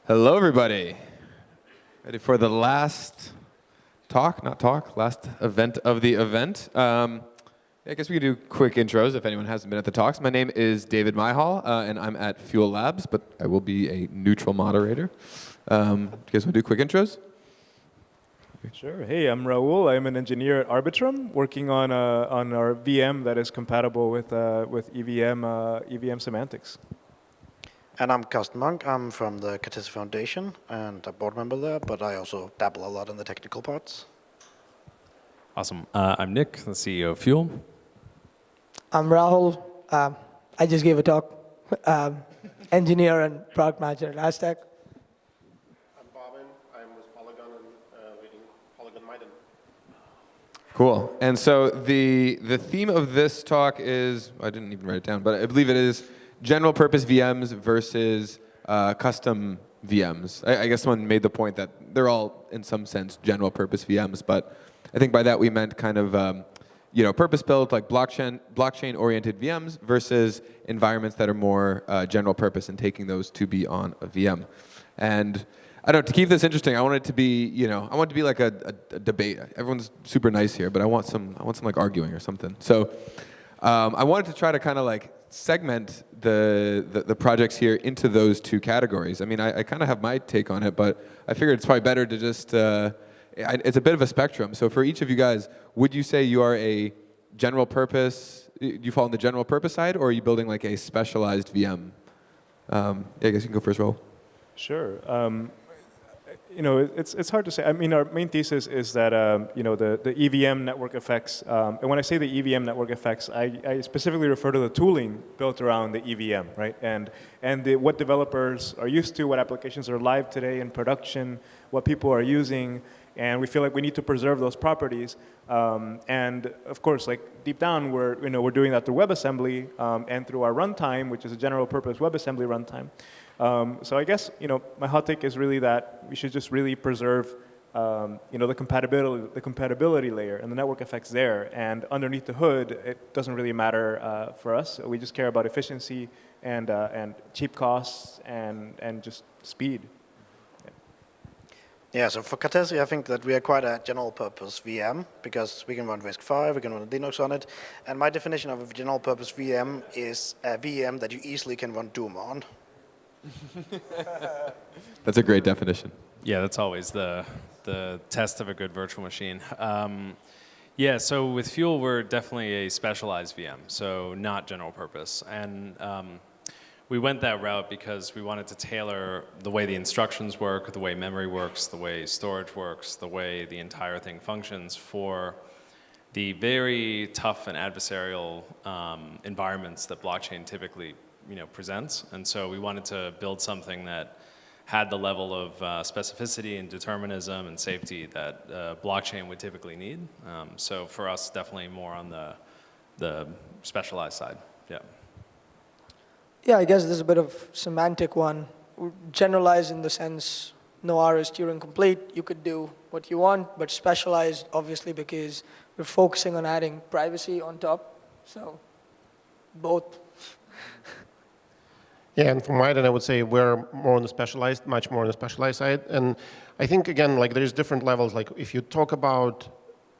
Hello, everybody. Ready for the last last event of the event. I guess we could do quick intros if anyone hasn't been at the talks. My name is David Mihal, and I'm at Fuel Labs, but I will be a neutral moderator. Do you guys want to do quick intros? Sure. Hey, I'm Raul. I'm an engineer at Arbitrum, working on our VM that is compatible with EVM semantics. And I'm Carsten Munk. I'm from the Cartesi Foundation and a board member there, but I also dabble a lot in the technical parts. Awesome. I'm Nick, the CEO of Fuel. I'm Rahul. I just gave a talk. Engineer and product manager at Aztec. I'm Bobbin. I'm with Polygon and leading Polygon Miden. Cool. And so the theme of this talk is, I didn't even write it down, but I believe it is general purpose VMs versus custom VMs. I guess someone made the point that they're all, in some sense, general purpose VMs, but I think by that we meant kind of purpose-built, like blockchain-oriented VMs versus environments that are more general purpose and taking those to be on a VM. And I don't know, to keep this interesting, I want it to be, I want it to be like a debate. Everyone's super nice here, but I want some like arguing or something. So I wanted to try to kind of like segment the projects here into those two categories. I mean, I kind of have my take on it, but I figured it's probably better to just, it's a bit of a spectrum. So for each of you guys, would you say you are a general purpose, you fall on the general purpose side, or are you building like a specialized VM? I guess you can go first, Raul. Sure. It's hard to say. I mean, our main thesis is that the EVM network effects. And when I say the EVM network effects, I specifically refer to the tooling built around the EVM, right? And what developers are used to, what applications are live today in production, what people are using, and we feel like we need to preserve those properties. And of course, like deep down, we're doing that through WebAssembly and through our runtime, which is a general purpose WebAssembly runtime. So I guess my hot take is really that we should just really preserve the compatibility layer and the network effects there. And underneath the hood, it doesn't really matter for us. We just care about efficiency and cheap costs and just speed. Yeah, so for Cartesi, I think that we are quite a general purpose VM because we can run RISC-V, we can run Linux on it. And my definition of a general purpose VM is a VM that you easily can run Doom on. That's a great definition. Yeah, that's always the test of a good virtual machine. Yeah, so with Fuel, we're definitely a specialized VM, so not general purpose. And we went that route because we wanted to tailor the way the instructions work, the way memory works, the way storage works, the way the entire thing functions for the very tough and adversarial environments that blockchain typically presents. And so we wanted to build something that had the level of specificity and determinism and safety that blockchain would typically need. So for us, definitely more on the specialized side. Yeah. Yeah, I guess this is a bit of semantic one. Generalized in the sense, no R is Turing complete. You could do what you want, but specialized, obviously, because we're focusing on adding privacy on top. So both. Yeah, and from Miden, I would say we're more on the specialized, much more on the specialized side. And I think, again, like there's different levels. Like if you talk about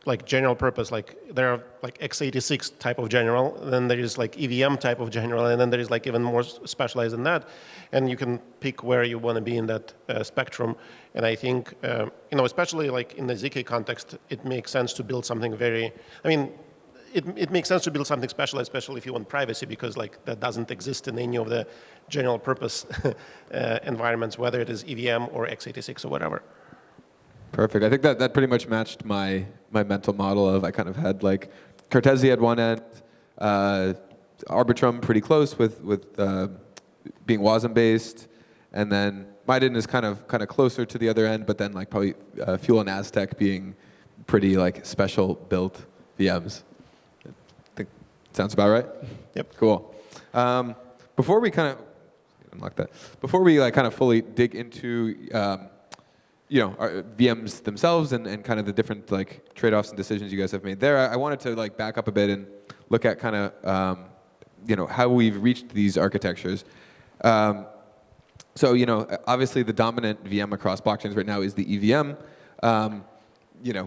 like general purpose, like there are like x86 type of general, then there is like EVM type of general, and then there is like even more specialized than that. And you can pick where you want to be in that spectrum. And I think, especially like in the ZK context, it makes sense to build something it makes sense to build something special, especially if you want privacy, because like that doesn't exist in any of the general purpose environments, whether it is EVM or x86 or whatever. Perfect. I think that pretty much matched my mental model of I kind of had like Cartesi at one end, Arbitrum pretty close with being WASM based, and then Miden is kind of closer to the other end, but then like probably Fuel and Aztec being pretty like special built VMs. I think sounds about right. Yep. Cool. Before we kind of unlock that, before we like kind of fully dig into our VMs themselves and kind of the different like trade-offs and decisions you guys have made there, I wanted to like back up a bit and look at kind of how we've reached these architectures. So, obviously the dominant VM across blockchains right now is the EVM.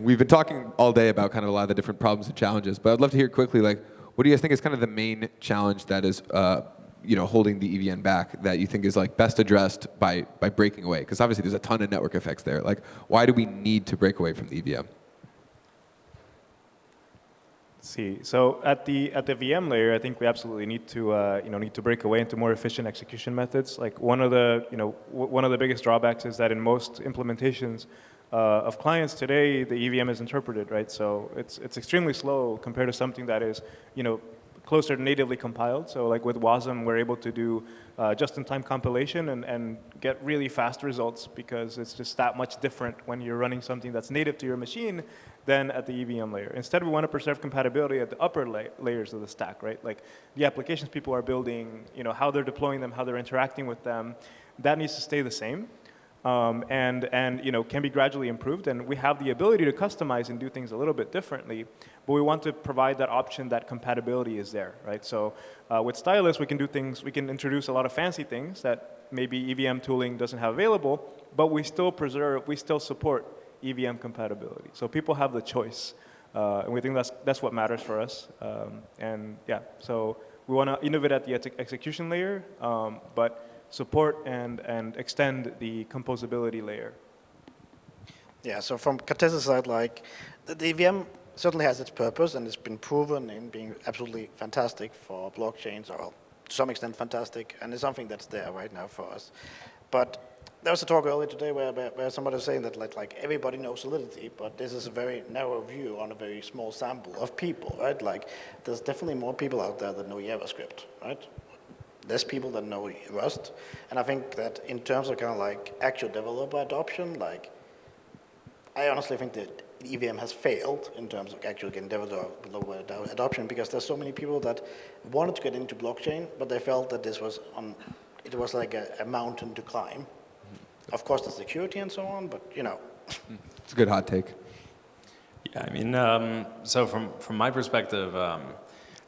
We've been talking all day about kind of a lot of the different problems and challenges, but I'd love to hear quickly, like, what do you guys think is kind of the main challenge that is, holding the EVM back that you think is like best addressed by breaking away? Because obviously there's a ton of network effects there. Like, why do we need to break away from the EVM? See, so at the VM layer, I think we absolutely need to break away into more efficient execution methods. Like one of the biggest drawbacks is that in most implementations of clients today, the EVM is interpreted, right? So it's extremely slow compared to something that is, closer to natively compiled. So like with Wasm, we're able to do just-in-time compilation and get really fast results because it's just that much different when you're running something that's native to your machine than at the EVM layer. Instead, we want to preserve compatibility at the upper layers of the stack, right? Like the applications people are building, how they're deploying them, how they're interacting with them, that needs to stay the same. And can be gradually improved, and we have the ability to customize and do things a little bit differently, but we want to provide that option that compatibility is there, right? So with Stylus, we can do things, we can introduce a lot of fancy things that maybe EVM tooling doesn't have available, but we still support EVM compatibility. So people have the choice, and we think that's what matters for us. And yeah, so we want to innovate at the execution layer, but support and extend the composability layer. Yeah, so from Cartesi's side, like the EVM certainly has its purpose and it's been proven in being absolutely fantastic for blockchains, or to some extent fantastic, and it's something that's there right now for us. But there was a talk earlier today where somebody was saying that like everybody knows Solidity, but this is a very narrow view on a very small sample of people, right? Like there's definitely more people out there that know JavaScript, right? There's people that know Rust, and I think that in terms of kind of like actual developer adoption, like I honestly think that EVM has failed in terms of actually getting developer adoption because there's so many people that wanted to get into blockchain, but they felt that it was like a mountain to climb. Of course, the security and so on, but It's a good hot take. Yeah, I mean, so from my perspective,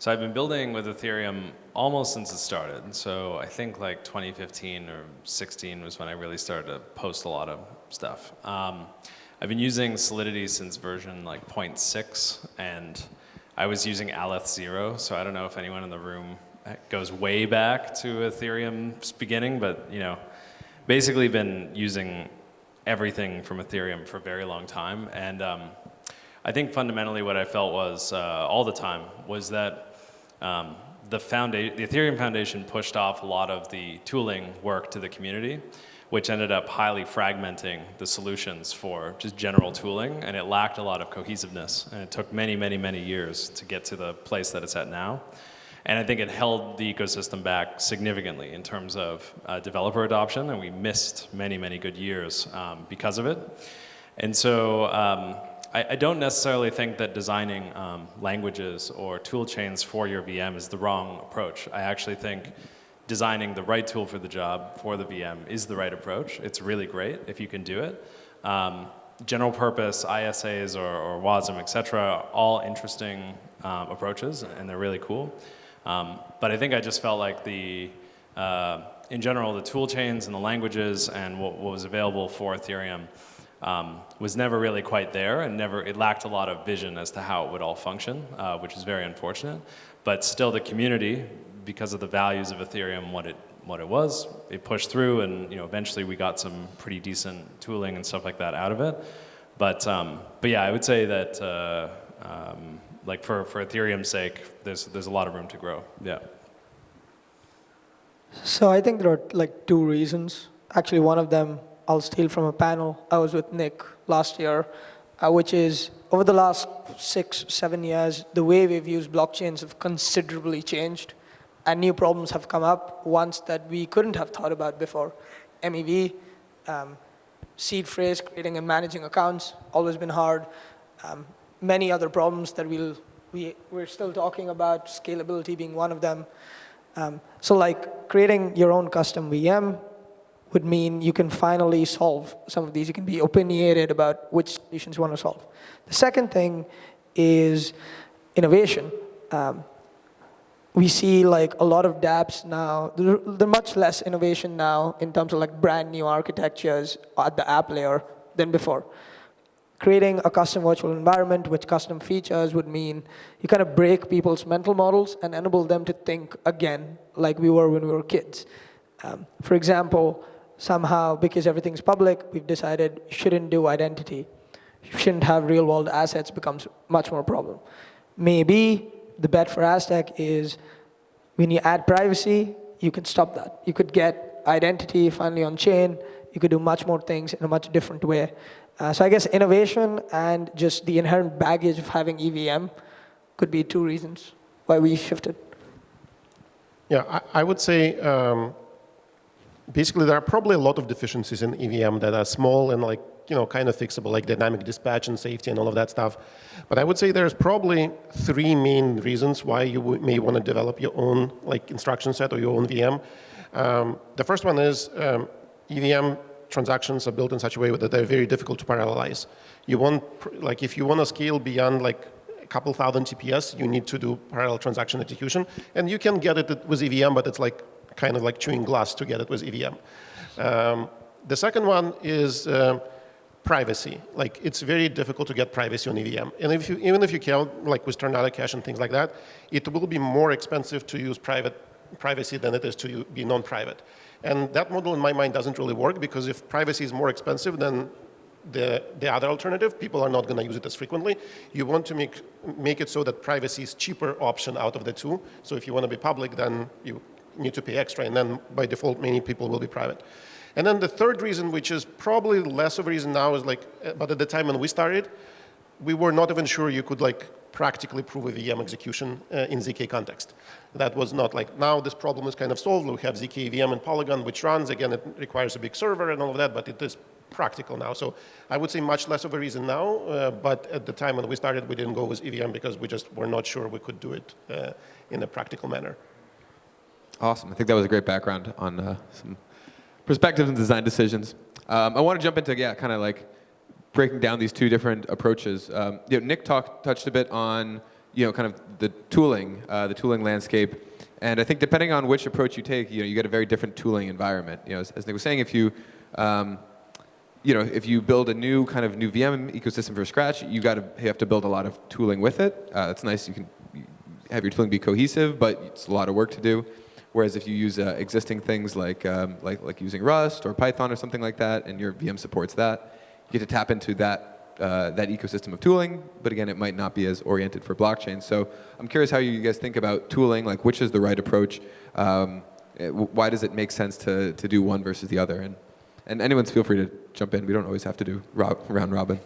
so I've been building with Ethereum almost since it started. So I think like 2015 or 16 was when I really started to post a lot of stuff. I've been using Solidity since version like 0.6, and I was using Aleth 0, so I don't know if anyone in the room goes way back to Ethereum's beginning, but basically been using everything from Ethereum for a very long time. And I think fundamentally what I felt was all the time was that the Ethereum Foundation pushed off a lot of the tooling work to the community, which ended up highly fragmenting the solutions for just general tooling, and it lacked a lot of cohesiveness. And it took many, many, many years to get to the place that it's at now. And I think it held the ecosystem back significantly in terms of developer adoption, and we missed many, many good years because of it. And so I don't necessarily think that designing languages or tool chains for your VM is the wrong approach. I actually think designing the right tool for the job for the VM is the right approach. It's really great if you can do it. General purpose ISAs or WASM, et cetera, all interesting approaches, and they're really cool. But I think I just felt like in general, the tool chains and the languages and what was available for Ethereum was never really quite there, and it lacked a lot of vision as to how it would all function, which is very unfortunate. But still, the community, because of the values of Ethereum, what it was, it pushed through, and eventually we got some pretty decent tooling and stuff like that out of it. But yeah, I would say that like for Ethereum's sake, there's a lot of room to grow. Yeah. So I think there are like two reasons. Actually, one of them I'll steal from a panel I was with Nick last year, which is over the last 6-7 years, the way we've used blockchains have considerably changed, and new problems have come up, ones that we couldn't have thought about before. MEV, seed phrase, creating and managing accounts, always been hard. Many other problems that we're still talking about, scalability being one of them. So like creating your own custom VM would mean you can finally solve some of these. You can be opinionated about which solutions you want to solve. The second thing is innovation. we see like a lot of dApps now, there's much less innovation now in terms of like brand new architectures at the app layer than before. Creating a custom virtual environment with custom features would mean you kind of break people's mental models and enable them to think again like we were when we were kids. For example, somehow, because everything's public, we've decided you shouldn't do identity. You shouldn't have real-world assets becomes much more problem. Maybe the bet for Aztec is when you add privacy, you can stop that. You could get identity finally on chain. You could do much more things in a much different way. So I guess innovation and just the inherent baggage of having EVM could be two reasons why we shifted. Yeah, I would say basically there are probably a lot of deficiencies in EVM that are small and like, kind of fixable, like dynamic dispatch and safety and all of that stuff. But I would say there's probably three main reasons why you may want to develop your own like instruction set or your own VM. The first one is EVM transactions are built in such a way that they're very difficult to parallelize. You want, like, if you want to scale beyond like a couple thousand TPS, you need to do parallel transaction execution, and you can get it with EVM, but it's like kind of like chewing glass to get it with EVM. The second one is privacy. Like, it's very difficult to get privacy on EVM, and even if you can, like with ternary cache and things like that, it will be more expensive to use privacy than it is to be non-private. And that model, in my mind, doesn't really work, because if privacy is more expensive than the other alternative, people are not going to use it as frequently. You want to make it so that privacy is cheaper option out of the two. So if you want to be public, then you need to pay extra, and then by default, many people will be private. And then the third reason, which is probably less of a reason now, is like, but at the time when we started, we were not even sure you could like practically prove a VM execution in ZK context. That was not like, now this problem is kind of solved. We have ZK VM and Polygon, which runs. Again, it requires a big server and all of that, but it is practical now. So I would say much less of a reason now, but at the time when we started, we didn't go with EVM because we just were not sure we could do it in a practical manner. Awesome. I think that was a great background on some perspectives and design decisions. I want to jump into, kind of like breaking down these two different approaches. Nick touched a bit on kind of the tooling landscape, and I think depending on which approach you take, you get a very different tooling environment. As Nick was saying, if you if you build a new VM ecosystem from scratch, you have to build a lot of tooling with it. It's nice you can have your tooling be cohesive, but it's a lot of work to do. Whereas if you use existing things like using Rust or Python or something like that, and your VM supports that, you get to tap into that ecosystem of tooling. But again, it might not be as oriented for blockchain. So I'm curious how you guys think about tooling. Like, which is the right approach? Why does it make sense to do one versus the other? And anyone feel free to jump in. We don't always have to do round robin.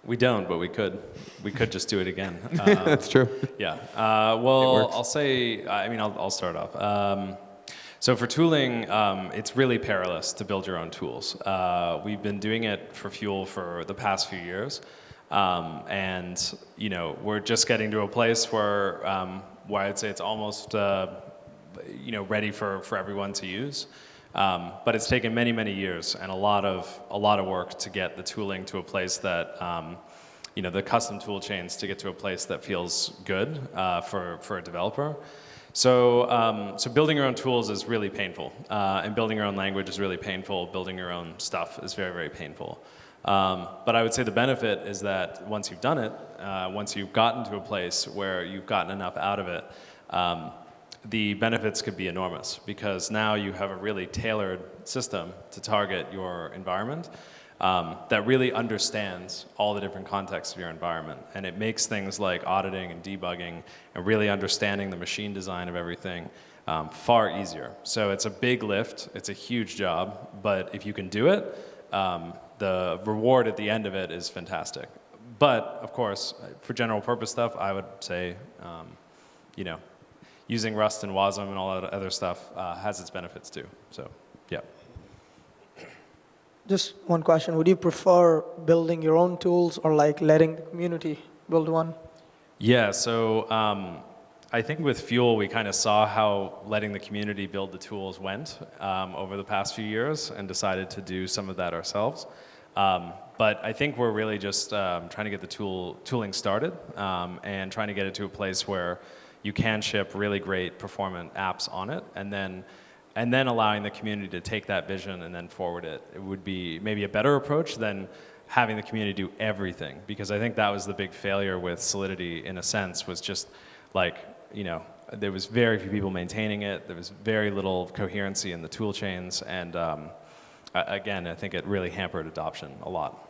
We don't, but we could. We could just do it again. That's true. Yeah. Well, I'll say, I'll start off. So for tooling, it's really perilous to build your own tools. We've been doing it for Fuel for the past few years. And, we're just getting to a place where I'd say it's almost, ready for everyone to use. But it's taken many, many years and a lot of work to get the tooling to a place that, the custom tool chains to get to a place that feels good for a developer. So building your own tools is really painful, and building your own language is really painful. Building your own stuff is very, very painful. But I would say the benefit is that once you've done it, once you've gotten to a place where you've gotten enough out of it, the benefits could be enormous, because now you have a really tailored system to target your environment that really understands all the different contexts of your environment. And it makes things like auditing and debugging and really understanding the machine design of everything far easier. So it's a big lift, it's a huge job, but if you can do it, the reward at the end of it is fantastic. But of course, for general purpose stuff, I would say, using Rust and Wasm and all that other stuff has its benefits too. So, yeah. Just one question. Would you prefer building your own tools or like letting the community build one? Yeah, so I think with Fuel, we kind of saw how letting the community build the tools went over the past few years and decided to do some of that ourselves. But I think we're really just trying to get the tooling started and trying to get it to a place where you can ship really great performant apps on it, and then allowing the community to take that vision and then forward it. It would be maybe a better approach than having the community do everything, because I think that was the big failure with Solidity in a sense, was just like, there was very few people maintaining it, there was very little coherency in the tool chains, and again, I think it really hampered adoption a lot.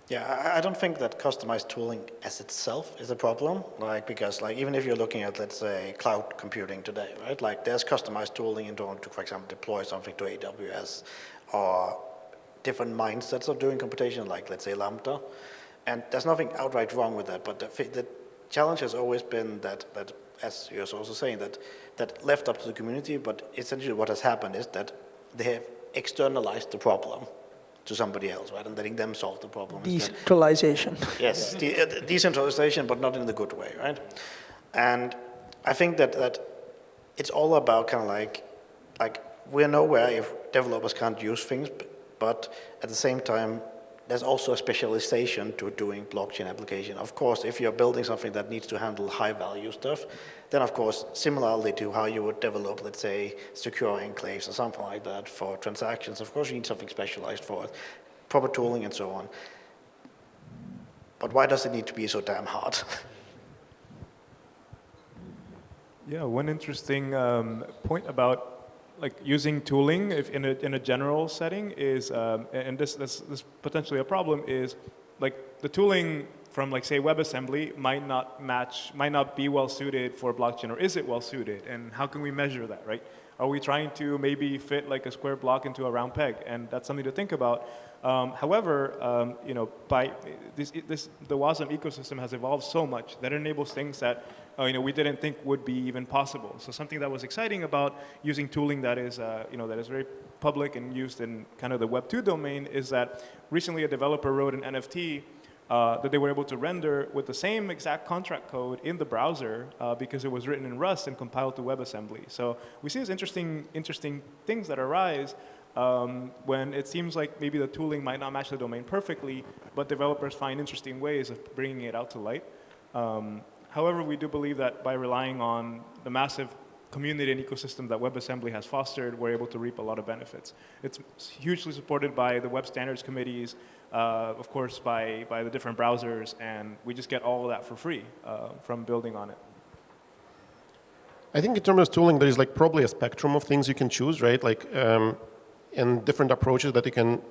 Yeah, I don't think that customized tooling as itself is a problem, because even if you're looking at, let's say, cloud computing today, right? Like there's customized tooling in order to, for example, deploy something to AWS, or different mindsets of doing computation, like let's say Lambda, and there's nothing outright wrong with that. But the challenge has always been that as you're also saying, that left up to the community. But essentially, what has happened is that they have externalized the problem to somebody else, right, and letting them solve the problem. Decentralization. Yes, decentralization, but not in the good way, right? And I think that it's all about kind of like we're nowhere if developers can't use things, but at the same time, there's also a specialization to doing blockchain application. Of course, if you're building something that needs to handle high-value stuff, then of course, similarly to how you would develop, let's say, secure enclaves or something like that for transactions, of course you need something specialized for it, proper tooling and so on. But why does it need to be so damn hard? Yeah, one interesting point about using tooling in a general setting is, and this potentially a problem, is the tooling from say WebAssembly might not be well suited for blockchain, or is it well suited, and how can we measure that, right? Are we trying to maybe fit a square block into a round peg? And that's something to think about. However, the WASM ecosystem has evolved so much that it enables things that we didn't think would be even possible. So something that was exciting about using tooling that is very public and used in kind of the Web 2 domain is that recently a developer wrote an NFT that they were able to render with the same exact contract code in the browser because it was written in Rust and compiled to WebAssembly. So we see these interesting things that arise when it seems like maybe the tooling might not match the domain perfectly, but developers find interesting ways of bringing it out to light. However, we do believe that by relying on the massive community and ecosystem that WebAssembly has fostered, we're able to reap a lot of benefits. It's hugely supported by the web standards committees, of course by the different browsers, and we just get all of that for free from building on it. I think in terms of tooling, there is probably a spectrum of things you can choose, right? And different approaches that you can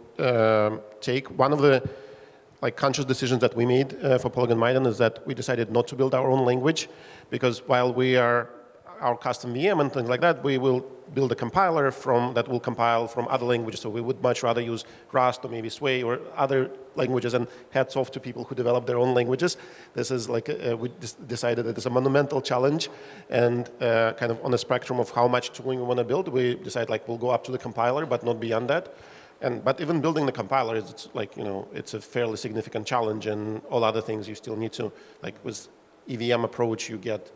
take. One of the conscious decisions that we made for Polygon Miden is that we decided not to build our own language, because while we are our custom VM and things like that, we will build a compiler that will compile from other languages. So we would much rather use Rust or maybe Sway or other languages, and hats off to people who develop their own languages. This is we decided that it's a monumental challenge, and kind of on the spectrum of how much tooling we want to build, we decide we'll go up to the compiler, but not beyond that. But even building the compiler is it's a fairly significant challenge, and all other things you still need to, with EVM approach, you get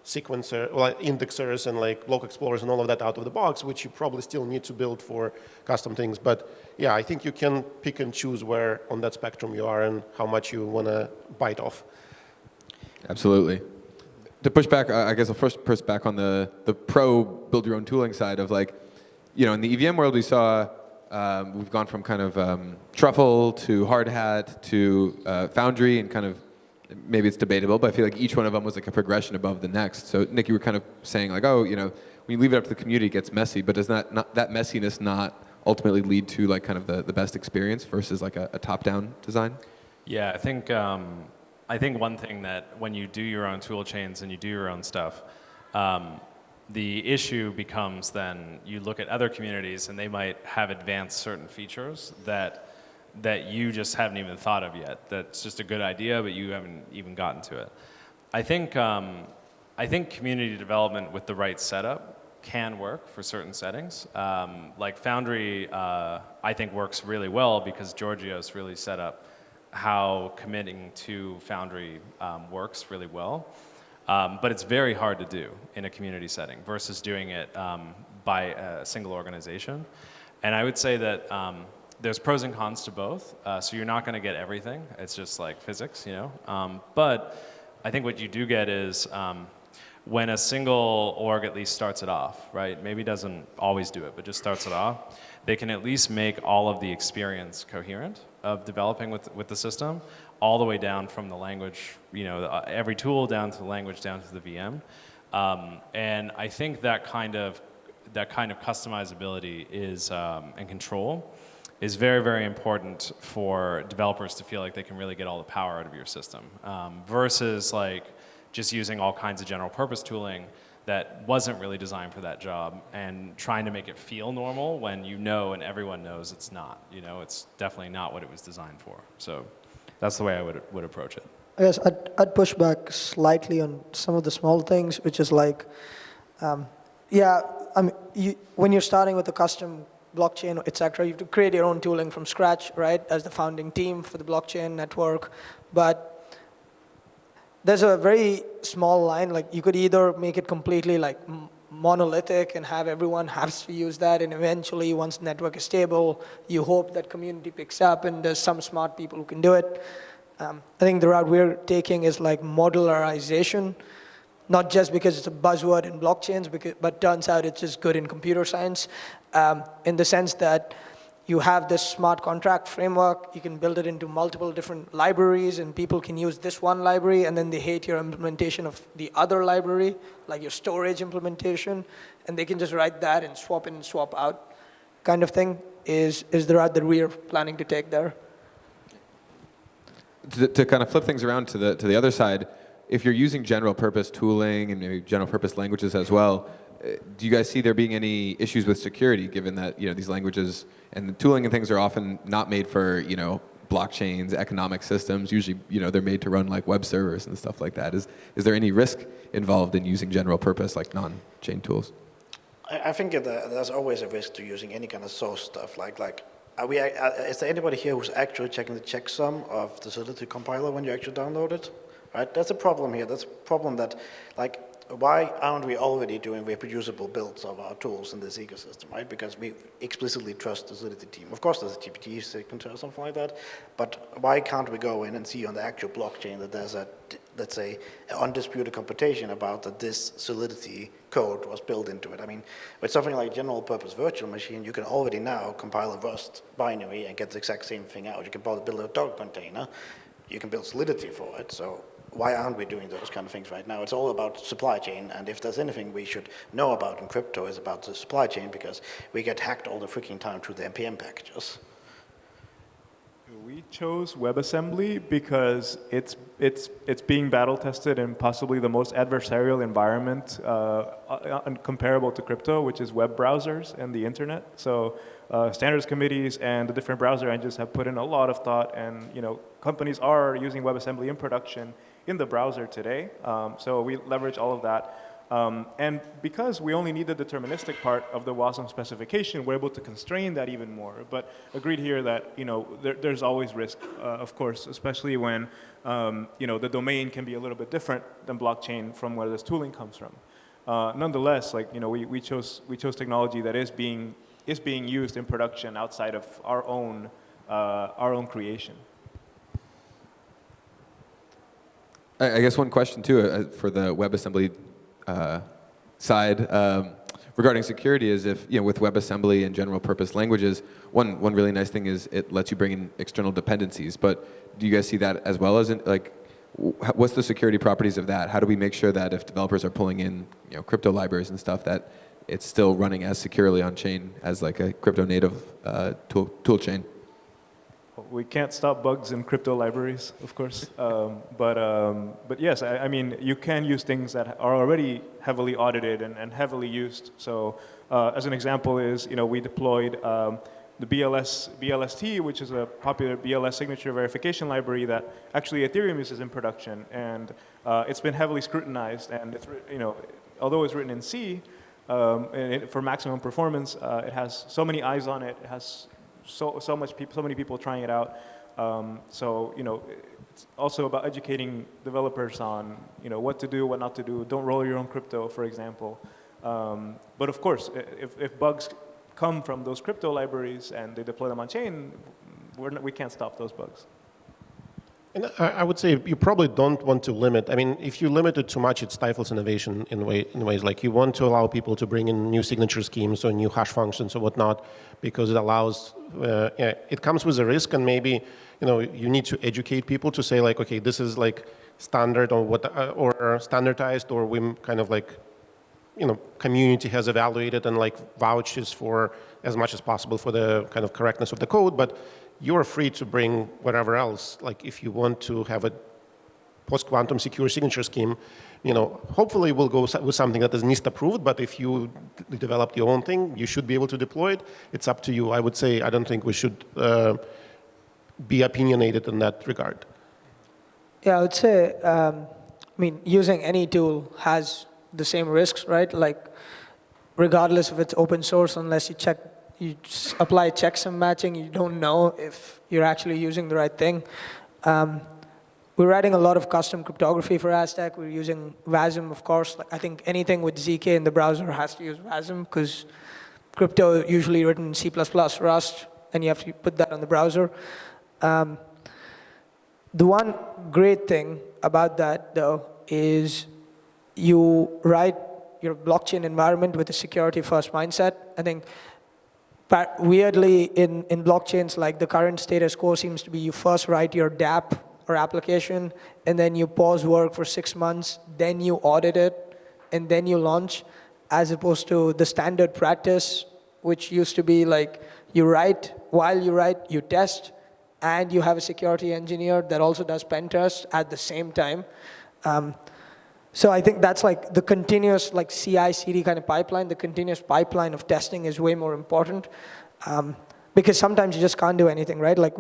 indexers and block explorers and all of that out of the box, which you probably still need to build for custom things. But yeah, I think you can pick and choose where on that spectrum you are and how much you want to bite off. Absolutely. To push back, I guess I'll first push back on the pro build your own tooling side of in the EVM world we saw we've gone from kind of Truffle to Hard Hat to Foundry, and kind of maybe it's debatable, but I feel like each one of them was a progression above the next. So Nick, you were kind of saying when you leave it up to the community, it gets messy, but does that messiness not ultimately lead to kind of the best experience versus a top-down design? Yeah, I think one thing that when you do your own tool chains and you do your own stuff, the issue becomes then you look at other communities and they might have advanced certain features that you just haven't even thought of yet. That's just a good idea, but you haven't even gotten to it. I think community development with the right setup can work for certain settings. Foundry, I think works really well because Georgios really set up how committing to Foundry works really well. But it's very hard to do in a community setting versus doing it by a single organization. And I would say that there's pros and cons to both, so you're not going to get everything. It's just like physics, But I think what you do get is when a single org at least starts it off, right? Maybe doesn't always do it, but just starts it off. They can at least make all of the experience coherent of developing with the system, all the way down from the language, every tool down to the language, down to the VM. And I think that kind of customizability is and control is very, very important for developers to feel like they can really get all the power out of your system, versus like just using all kinds of general purpose tooling that wasn't really designed for that job and trying to make it feel normal when and everyone knows it's not. It's definitely not what it was designed for. So that's the way I would approach it. I guess I'd push back slightly on some of the small things, which is like, when you're starting with a custom blockchain, etc., you have to create your own tooling from scratch, right, as the founding team for the blockchain network. But there's a very small line, like you could either make it completely like monolithic and have everyone has to use that, and eventually once the network is stable, you hope that community picks up and there's some smart people who can do it. I think the route we're taking is like modularization, not just because it's a buzzword in blockchains, but turns out it's just good in computer science, in the sense that you have this smart contract framework, you can build it into multiple different libraries, and people can use this one library, and then they hate your implementation of the other library, like your storage implementation, and they can just write that and swap in and swap out kind of thing is the route that we're planning to take there. To kind of flip things around to the other side, if you're using general purpose tooling and maybe general purpose languages as well, do you guys see there being any issues with security, given that these languages and the tooling and things are often not made for blockchains, economic systems? Usually they're made to run like web servers and stuff like that. Is there any risk involved in using general purpose like non-chain tools? I think there's always a risk to using any kind of source stuff. Is there anybody here who's actually checking the checksum of the Solidity compiler when you actually download it? Right? That's a problem here. That's a problem that, why aren't we already doing reproducible builds of our tools in this ecosystem, right? Because we explicitly trust the Solidity team. Of course, there's a GPT signature or something like that, but why can't we go in and see on the actual blockchain that there's let's say, an undisputed computation about that this Solidity code was built into it? I mean, with something like general purpose virtual machine, you can already now compile a Rust binary and get the exact same thing out. You can build a Docker container, you can build Solidity for it, so why aren't we doing those kind of things right now? It's all about supply chain, and if there's anything we should know about in crypto, is about the supply chain, because we get hacked all the freaking time through the NPM packages. We chose WebAssembly because it's being battle tested in possibly the most adversarial environment comparable to crypto, which is web browsers and the internet. So standards committees and the different browser engines have put in a lot of thought, and companies are using WebAssembly in production in the browser today. So we leverage all of that. And because we only need the deterministic part of the WASM specification, we're able to constrain that even more. But agreed here that there's always risk, of course, especially when the domain can be a little bit different than blockchain from where this tooling comes from. Nonetheless, we chose technology that is being used in production outside of our own creation. I guess one question too for the WebAssembly side regarding security is if with WebAssembly and general purpose languages, one really nice thing is it lets you bring in external dependencies. But do you guys see that as well as what's the security properties of that? How do we make sure that if developers are pulling in crypto libraries and stuff, that it's still running as securely on chain as like a crypto native tool chain? We can't stop bugs in crypto libraries, of course, but yes, I mean, you can use things that are already heavily audited and heavily used. So as an example is, we deployed the BLST, which is a popular BLS signature verification library that actually Ethereum uses in production, and it's been heavily scrutinized, and it's, although it's written in C, for maximum performance, it has so many eyes on it, it has so many people trying it out. So it's also about educating developers on what to do, what not to do. Don't roll your own crypto, for example. But of course, if bugs come from those crypto libraries and they deploy them on chain, we can't stop those bugs. And I would say you probably don't want to limit. I mean, if you limit it too much, it stifles innovation in ways like you want to allow people to bring in new signature schemes or new hash functions or whatnot, because it allows. It comes with a risk, and maybe you need to educate people to say like, okay, this is like standard or or standardized, or we kind of like, community has evaluated and like vouches for as much as possible for the kind of correctness of the code, but you're free to bring whatever else. Like if you want to have a post-quantum secure signature scheme, hopefully we'll go with something that is NIST approved, but if you develop your own thing, you should be able to deploy it. It's up to you. I would say I don't think we should be opinionated in that regard. Yeah, I would say, using any tool has the same risks, right? Like, regardless if it's open source, unless you apply checksum matching, you don't know if you're actually using the right thing. We're writing a lot of custom cryptography for Aztec. We're using Wasm, of course. Like, I think anything with ZK in the browser has to use Wasm, because crypto usually written in C++, Rust, and you have to put that on the browser. The one great thing about that, though, is you write your blockchain environment with a security-first mindset. I think weirdly, in blockchains, like the current status quo seems to be you first write your dApp or application, and then you pause work for 6 months, then you audit it, and then you launch, as opposed to the standard practice, which used to be like while you write, you test, and you have a security engineer that also does pen tests at the same time. So I think that's like the continuous like CI/CD kind of pipeline. The continuous pipeline of testing is way more important, because sometimes you just can't do anything, right? Like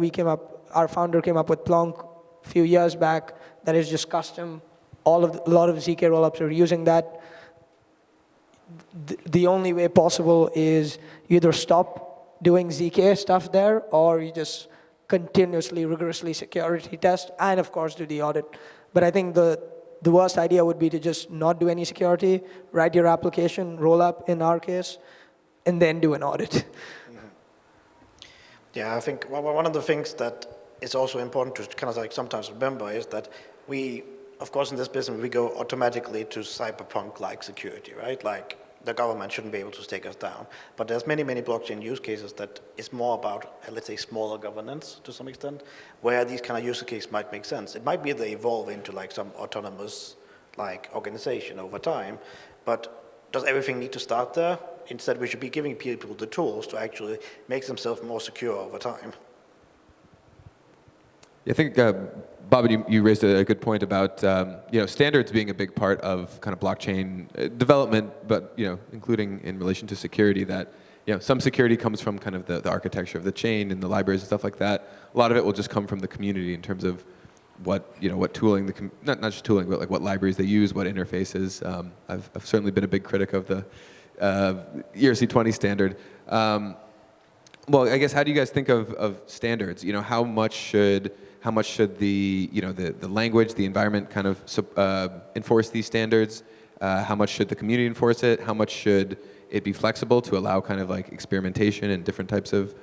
our founder came up with Munk a few years back that is just custom. A lot of ZK rollups are using that. The only way possible is you either stop doing ZK stuff there, or you just continuously, rigorously security test, and of course do the audit. But I think the worst idea would be to just not do any security, write your application, roll up in our case, and then do an audit. Mm-hmm. Yeah, I think one of the things that is also important to kind of like sometimes remember is that we, of course, in this business, we go automatically to cyberpunk-like security, right? Like the government shouldn't be able to take us down. But there's many, many blockchain use cases that is more about, let's say, smaller governance to some extent, where these kind of use cases might make sense. It might be they evolve into like some autonomous like organization over time, but does everything need to start there? Instead, we should be giving people the tools to actually make themselves more secure over time. I think, Bobbin, you raised a good point about standards being a big part of kind of blockchain development, but including in relation to security. That some security comes from kind of the architecture of the chain and the libraries and stuff like that. A lot of it will just come from the community in terms of what tooling not just tooling, but like what libraries they use, what interfaces. I've certainly been a big critic of the ERC20 standard. Well, I guess how do you guys think of standards? How much should the the language, the environment kind of enforce these standards? How much should the community enforce it? How much should it be flexible to allow kind of like experimentation and different types of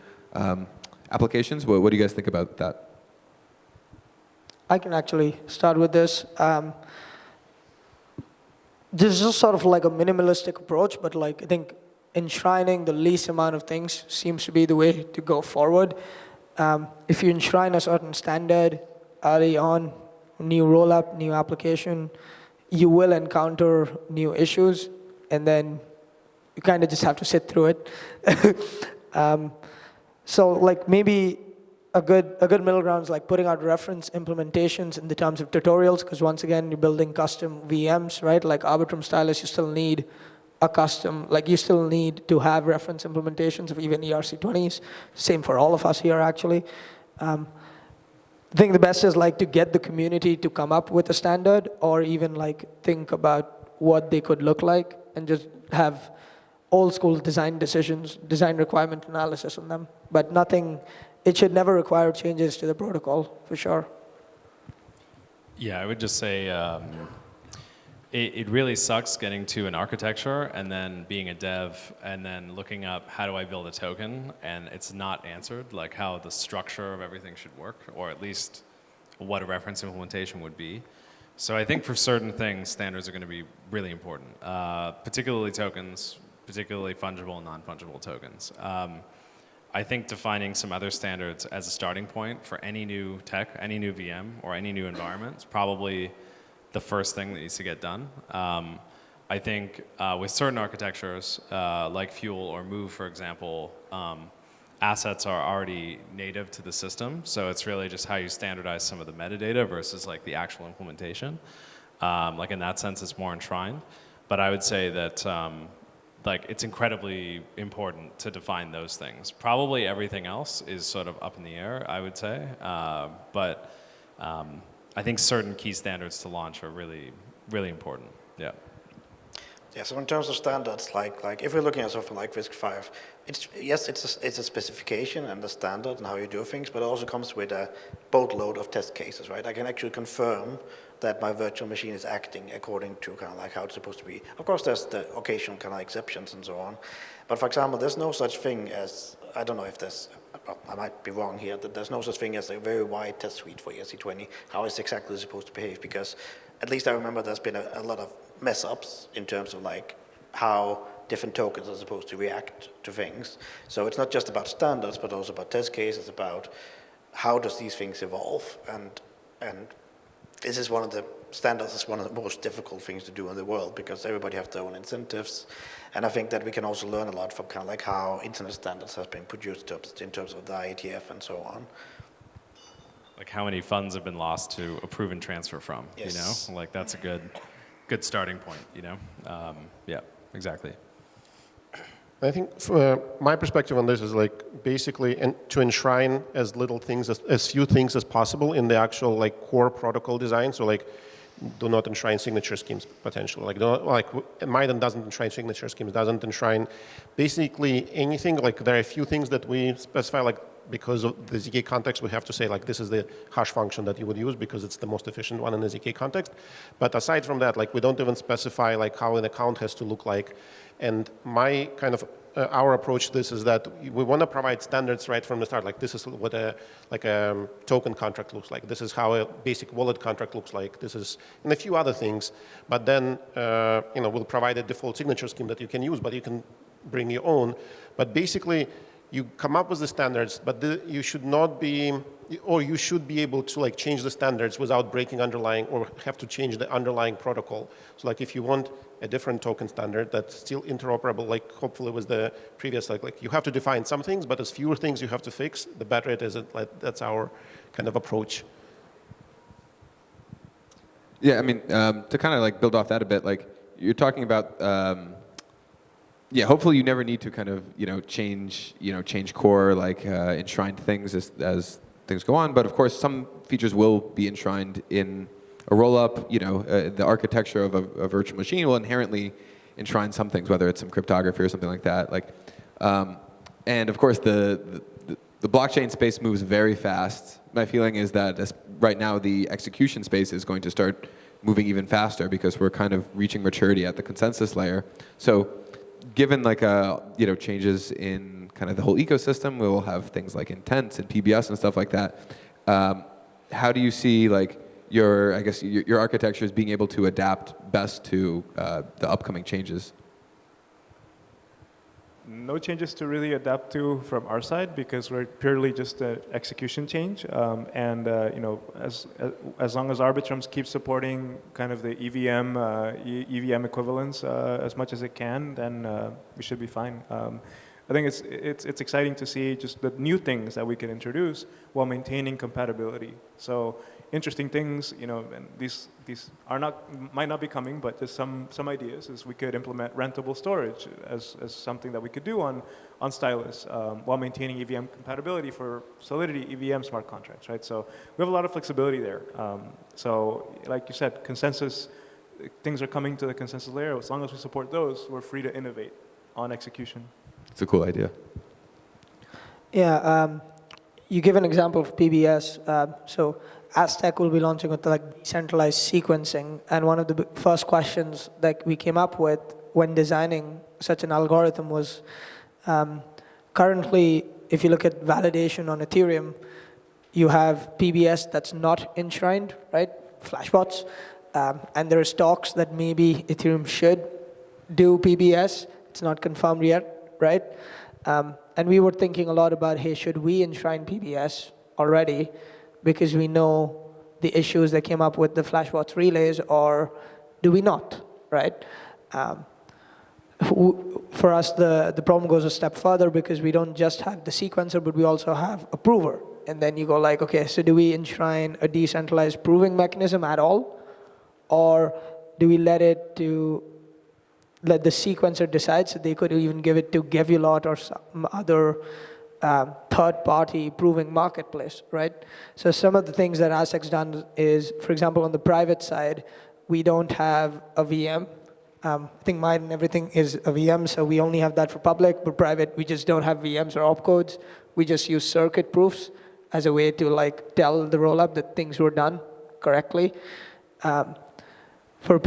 applications? What do you guys think about that? I can actually start with this. This is just sort of like a minimalistic approach, but like I think enshrining the least amount of things seems to be the way to go forward. If you enshrine a certain standard early on, new rollup, new application, you will encounter new issues, and then you kind of just have to sit through it. So like maybe a good middle ground is like putting out reference implementations in the terms of tutorials, because once again, you're building custom VMs, right? Like Arbitrum stylus, you still need a custom, like you still need to have reference implementations of even ERC20s. Same for all of us here, actually. I think the best is like to get the community to come up with a standard, or even like think about what they could look like, and just have old school design decisions, design requirement analysis on them. But nothing, it should never require changes to the protocol, for sure. Yeah, I would just say, it really sucks getting to an architecture and then being a dev and then looking up how do I build a token, and it's not answered, like how the structure of everything should work, or at least what a reference implementation would be. So I think for certain things, standards are going to be really important, particularly tokens, particularly fungible and non-fungible tokens. I think defining some other standards as a starting point for any new tech, any new VM, or any new environment is probably the first thing that needs to get done. I think with certain architectures, like Fuel or Move, for example, assets are already native to the system, so it's really just how you standardize some of the metadata versus like the actual implementation. Like in that sense, it's more enshrined. But I would say that like it's incredibly important to define those things. Probably everything else is sort of up in the air, I would say. But I think certain key standards to launch are really, really important. Yeah. Yeah, so in terms of standards, like if we're looking at something like RISC-V, it's a specification and a standard and how you do things, but it also comes with a boatload of test cases, right? I can actually confirm that my virtual machine is acting according to kind of like how it's supposed to be. Of course, there's the occasional kind of exceptions and so on. But for example, there's no such thing as, I don't know if there's, well, I might be wrong here, that there's no such thing as a very wide test suite for ERC20, how it's exactly supposed to behave, because at least I remember there's been a lot of mess ups in terms of like how different tokens are supposed to react to things. So it's not just about standards, but also about test cases, about how does these things evolve. And this is one of the standards is one of the most difficult things to do in the world because everybody has their own incentives. And I think that we can also learn a lot from kind of like how internet standards has been produced in terms of the IETF and so on. Like how many funds have been lost to a proven transfer from, yes. You know? Like that's a good starting point, you know? Yeah, exactly. I think my perspective on this is like basically to enshrine as little things, as few things as possible in the actual like core protocol design. So like do not enshrine signature schemes potentially. Like Miden doesn't enshrine signature schemes, doesn't enshrine basically anything. Like there are a few things that we specify, like because of the ZK context, we have to say like this is the hash function that you would use because it's the most efficient one in the ZK context. But aside from that, like we don't even specify like how an account has to look like. And my kind of our approach to this is that we want to provide standards right from the start. Like this is what a token contract looks like. This is how a basic wallet contract looks like. This is and a few other things. But then we'll provide a default signature scheme that you can use, but you can bring your own. But basically, you come up with the standards, but you should not be, or you should be able to like change the standards without breaking underlying or have to change the underlying protocol. So like if you want a different token standard that's still interoperable, like hopefully with the previous, like you have to define some things, but as fewer things you have to fix, the better it is. Like, that's our kind of approach. Yeah, I mean, to kind of like build off that a bit, like you're talking about, yeah, hopefully you never need to kind of, change core, like enshrined things as things go on. But of course, some features will be enshrined in a rollup. The architecture of a virtual machine will inherently enshrine some things, whether it's some cryptography or something like that. And of course, the blockchain space moves very fast. My feeling is that right now the execution space is going to start moving even faster because we're kind of reaching maturity at the consensus layer. So given changes in kind of the whole ecosystem, we will have things like intents and PBS and stuff like that. How do you see your architecture is being able to adapt best to the upcoming changes? No changes to really adapt to from our side because we're purely just an execution change. As long as Arbitrums keeps supporting kind of the EVM equivalents as much as it can, then we should be fine. I think it's exciting to see just the new things that we can introduce while maintaining compatibility. So interesting things, and these might not be coming, but there's some ideas is we could implement rentable storage as something that we could do on Stylus while maintaining EVM compatibility for Solidity EVM smart contracts, right? So we have a lot of flexibility there. So like you said, consensus, things are coming to the consensus layer. As long as we support those, we're free to innovate on execution. It's a cool idea. Yeah, you give an example of PBS. So Aztec will be launching with decentralized sequencing, and one of the first questions that we came up with when designing such an algorithm was, currently, if you look at validation on Ethereum, you have PBS that's not enshrined, right? Flashbots. And there is talks that maybe Ethereum should do PBS. It's not confirmed yet, right? And we were thinking a lot about, hey, should we enshrine PBS already? Because we know the issues that came up with the Flashbots relays, or do we not, right? For us, the problem goes a step further because we don't just have the sequencer, but we also have a prover. And then you go like, okay, so do we enshrine a decentralized proving mechanism at all? Or do we let the sequencer decide? So they could even give it to Gevulot or some other third-party proving marketplace, right? So some of the things that Aztec's done is, for example, on the private side, we don't have a VM. I think Miden and everything is a VM, so we only have that for public. But private, we just don't have VMs or opcodes. We just use circuit proofs as a way to like tell the rollup that things were done correctly. For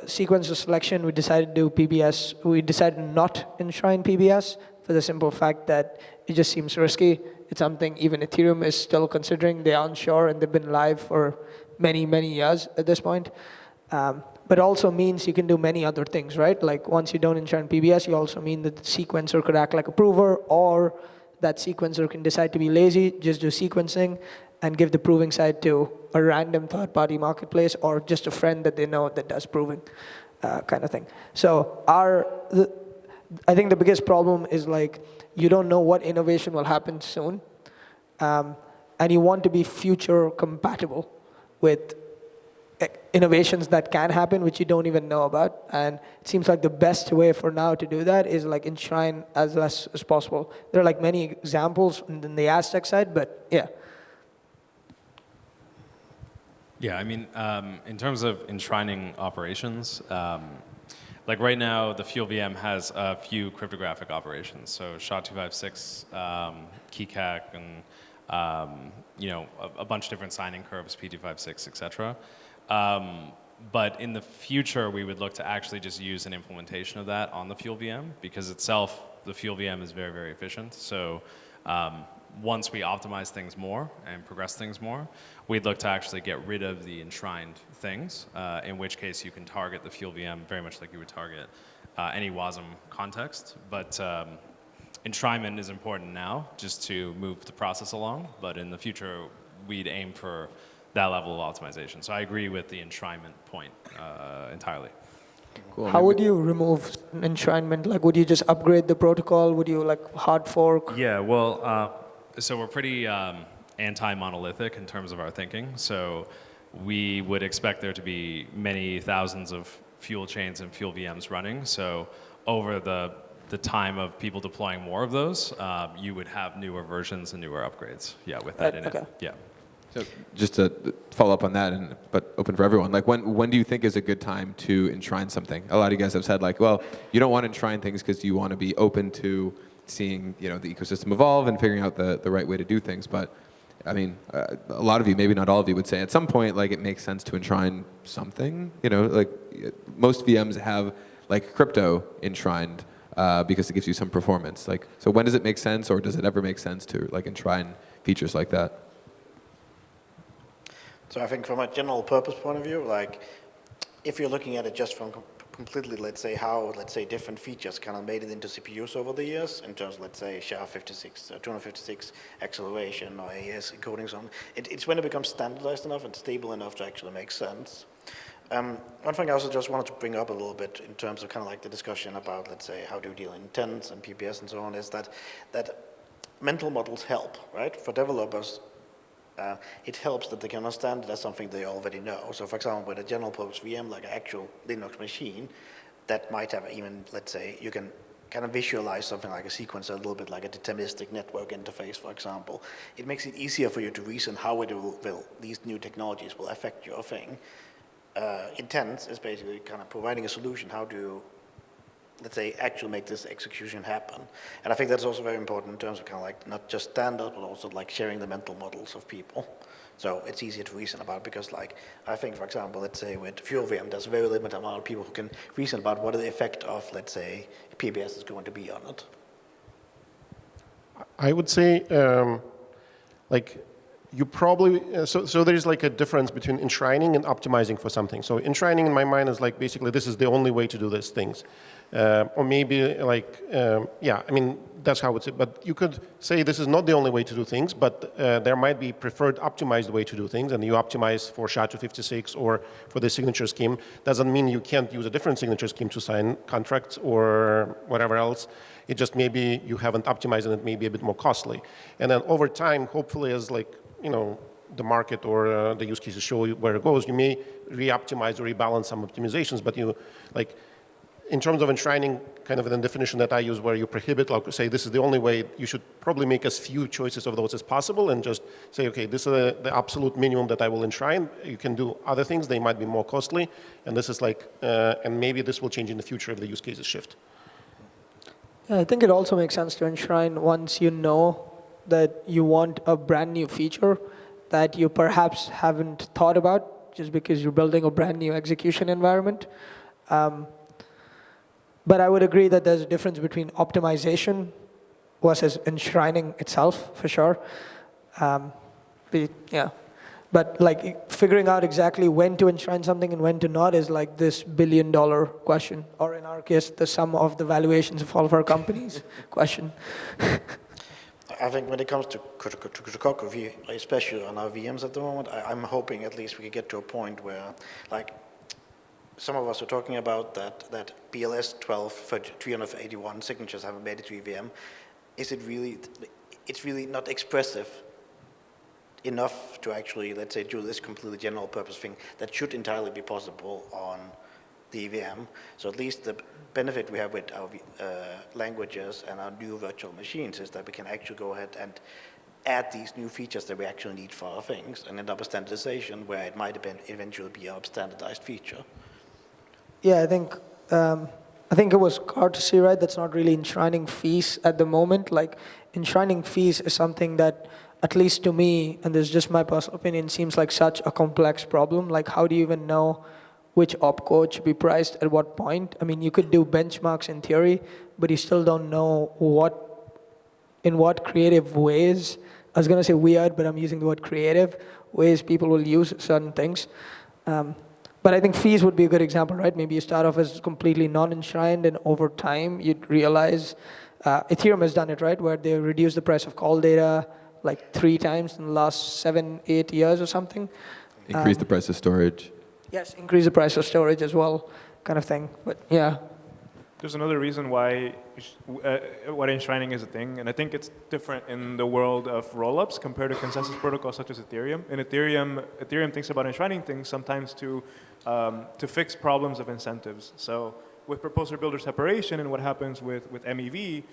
sequencer selection, we decided to do PBS. We decided not to enshrine PBS for the simple fact that it just seems risky. It's something even Ethereum is still considering. They aren't sure, and they've been live for many, many years at this point. But also means you can do many other things, right? Like once you don't enshrine PBS, you also mean that the sequencer could act like a prover, or that sequencer can decide to be lazy, just do sequencing, and give the proving side to a random third-party marketplace or just a friend that they know that does proving, kind of thing. So I think the biggest problem is like you don't know what innovation will happen soon, and you want to be future compatible with innovations that can happen, which you don't even know about. And it seems like the best way for now to do that is like enshrine as less as possible. There are like many examples in the Aztec side, but yeah. Yeah, I mean, in terms of enshrining operations, like right now, the Fuel VM has a few cryptographic operations. So SHA-256, KeyCAC, and a bunch of different signing curves, P256, et cetera. But in the future, we would look to actually just use an implementation of that on the Fuel VM because itself, the Fuel VM is very, very efficient. So once we optimize things more and progress things more, we'd look to actually get rid of the enshrined things, in which case you can target the Fuel VM very much like you would target any WASM context. But enshrinement is important now just to move the process along. But in the future, we'd aim for that level of optimization. So I agree with the enshrinement point entirely. Cool. How would you remove enshrinement? Like, would you just upgrade the protocol? Would you like hard fork? Yeah, well, so we're pretty anti-monolithic in terms of our thinking. So we would expect there to be many thousands of fuel chains and fuel VMs running. So over the time of people deploying more of those, you would have newer versions and newer upgrades. Yeah, with that in it. Yeah. So just to follow up on that, but open for everyone, like when do you think is a good time to enshrine something? A lot of you guys have said like, well, you don't want to enshrine things because you want to be open to seeing the ecosystem evolve and figuring out the right way to do things. But I mean, a lot of you, maybe not all of you, would say at some point like it makes sense to enshrine something. Like most VMs have like crypto enshrined because it gives you some performance. Like, so when does it make sense, or does it ever make sense to like enshrine features like that? So I think from a general purpose point of view, like if you're looking at it just from completely, let's say, how, let's say, different features kind of made it into CPUs over the years in terms of, let's say, SHA-56, 256 acceleration or AES encoding, so on. It's when it becomes standardized enough and stable enough to actually make sense. One thing I also just wanted to bring up a little bit in terms of kind of like the discussion about, let's say, how do you deal in intents and PBS and so on, is that mental models help, right? For developers, it helps that they can understand that that's something they already know. So for example, with a general purpose VM, like an actual Linux machine, that might have even, let's say, you can kind of visualize something like a sequencer, a little bit like a deterministic network interface, for example. It makes it easier for you to reason how these new technologies will affect your thing. Intents is basically kind of providing a solution. How do you, let's say, actually make this execution happen? And I think that's also very important in terms of kind of like not just standard, but also like sharing the mental models of people. So it's easier to reason about because like, I think, for example, let's say with Fuel VM, there's a very limited amount of people who can reason about what the effect of, let's say, PBS is going to be on it. I would say, like, you probably, so there's like a difference between enshrining and optimizing for something. So enshrining in my mind is like basically this is the only way to do these things. Or maybe like, yeah, I mean, that's how it's, but you could say this is not the only way to do things, but there might be preferred optimized way to do things, and you optimize for SHA-256 or for the signature scheme. Doesn't mean you can't use a different signature scheme to sign contracts or whatever else. It just maybe you haven't optimized and it may be a bit more costly. And then over time, hopefully as like, you know, the market or the use cases show you where it goes, you may re-optimize or rebalance some optimizations, but you, like, in terms of enshrining, kind of the definition that I use where you prohibit, like say this is the only way, you should probably make as few choices of those as possible and just say, okay, this is the absolute minimum that I will enshrine. You can do other things, they might be more costly, and this is like, and maybe this will change in the future if the use cases shift. Yeah, I think it also makes sense to enshrine once you know that you want a brand new feature that you perhaps haven't thought about just because you're building a brand new execution environment. But I would agree that there's a difference between optimization versus enshrining itself, for sure. Yeah. But like figuring out exactly when to enshrine something and when to not is like this billion-dollar question, or in our case, the sum of the valuations of all of our companies question. I think when it comes to cryptography, especially on our VMs at the moment, I'm hoping at least we could get to a point where, like, some of us are talking about that BLS 12 for 381 signatures haven't made it to EVM. Is it really? It's really not expressive enough to actually, let's say, do this completely general purpose thing that should entirely be possible on the EVM. So at least the benefit we have with our languages and our new virtual machines is that we can actually go ahead and add these new features that we actually need for our things and end up a standardization where it might eventually be a standardized feature. Yeah, I think it was Cartesi, right? That's not really enshrining fees at the moment. Like enshrining fees is something that, at least to me, and this is just my personal opinion, seems like such a complex problem. Like how do you even know which opcode should be priced at what point? I mean, you could do benchmarks in theory, but you still don't know in what creative ways, I was going to say weird, but I'm using the word creative, ways people will use certain things. But I think fees would be a good example, right? Maybe you start off as completely non-enshrined, and over time you'd realize, Ethereum has done it, right? Where they reduced the price of call data like 3 times in the last 7-8 years or something. Increase the price of storage. Yes, increase the price of storage as well, kind of thing. But yeah. There's another reason why enshrining is a thing, and I think it's different in the world of rollups compared to consensus protocols such as Ethereum. In Ethereum thinks about enshrining things sometimes to fix problems of incentives. So with proposer-builder separation and what happens with MEV,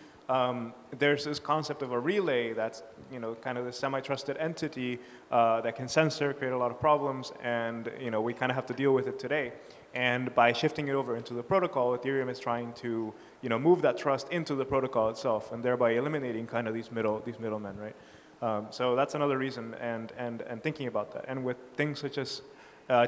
there's this concept of a relay that's, you know, kind of the semi-trusted entity that can censor, create a lot of problems, and, you know, we kind of have to deal with it today. And by shifting it over into the protocol, Ethereum is trying to, you know, move that trust into the protocol itself, and thereby eliminating kind of these middlemen, right? So that's another reason, and thinking about that. And with things such as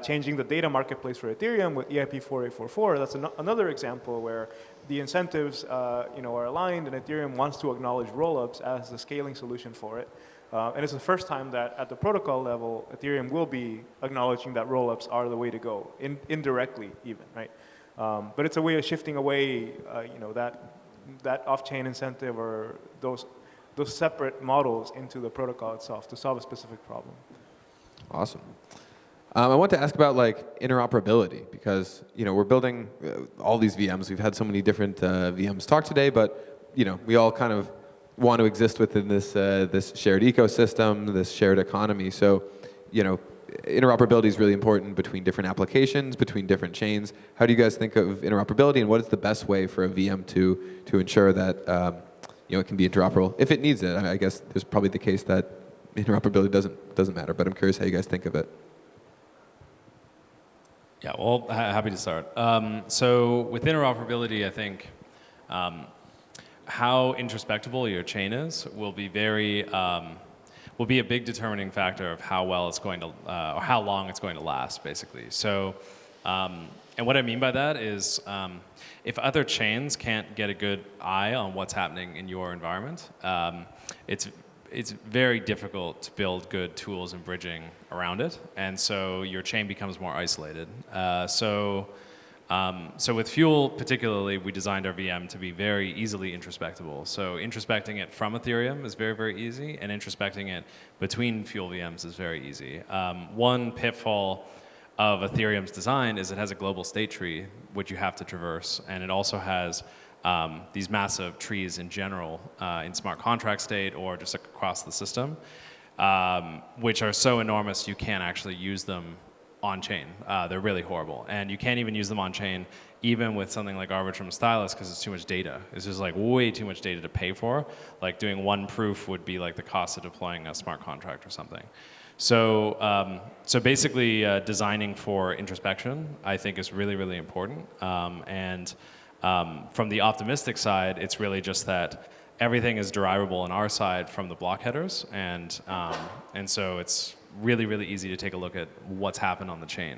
changing the data marketplace for Ethereum with EIP 4844, that's another example where the incentives, you know, are aligned, and Ethereum wants to acknowledge rollups as the scaling solution for it. And it's the first time that at the protocol level, Ethereum will be acknowledging that rollups are the way to go, indirectly even, right? But it's a way of shifting away, you know, that off-chain incentive or those separate models into the protocol itself to solve a specific problem. Awesome. I want to ask about like interoperability, because, you know, we're building all these VMs. We've had so many different VMs talk today, but, you know, we all kind of want to exist within this this shared ecosystem, this shared economy. So, you know, interoperability is really important between different applications, between different chains. How do you guys think of interoperability, and what is the best way for a VM to ensure that you know, it can be interoperable if it needs it? I guess there's probably the case that interoperability doesn't matter, but I'm curious how you guys think of it. Yeah, well, happy to start. So with interoperability, I think how introspectable your chain is will be a big determining factor of how well it's going to, or how long it's going to last, basically. So, and what I mean by that is, if other chains can't get a good eye on what's happening in your environment, it's it's very difficult to build good tools and bridging around it, and so your chain becomes more isolated. So with Fuel particularly, we designed our VM to be very easily introspectable. So introspecting it from Ethereum is very, very easy, and introspecting it between Fuel VMs is very easy. One pitfall of Ethereum's design is it has a global state tree, which you have to traverse, and it also has these massive trees in general in smart contract state or just across the system, which are so enormous you can't actually use them on-chain. They're really horrible. And you can't even use them on-chain even with something like Arbitrum Stylus because it's too much data. It's just like way too much data to pay for. Like doing one proof would be like the cost of deploying a smart contract or something. So, so basically designing for introspection I think is really, really important. From the optimistic side, it's really just that everything is derivable on our side from the block headers, and so it's really, really easy to take a look at what's happened on the chain.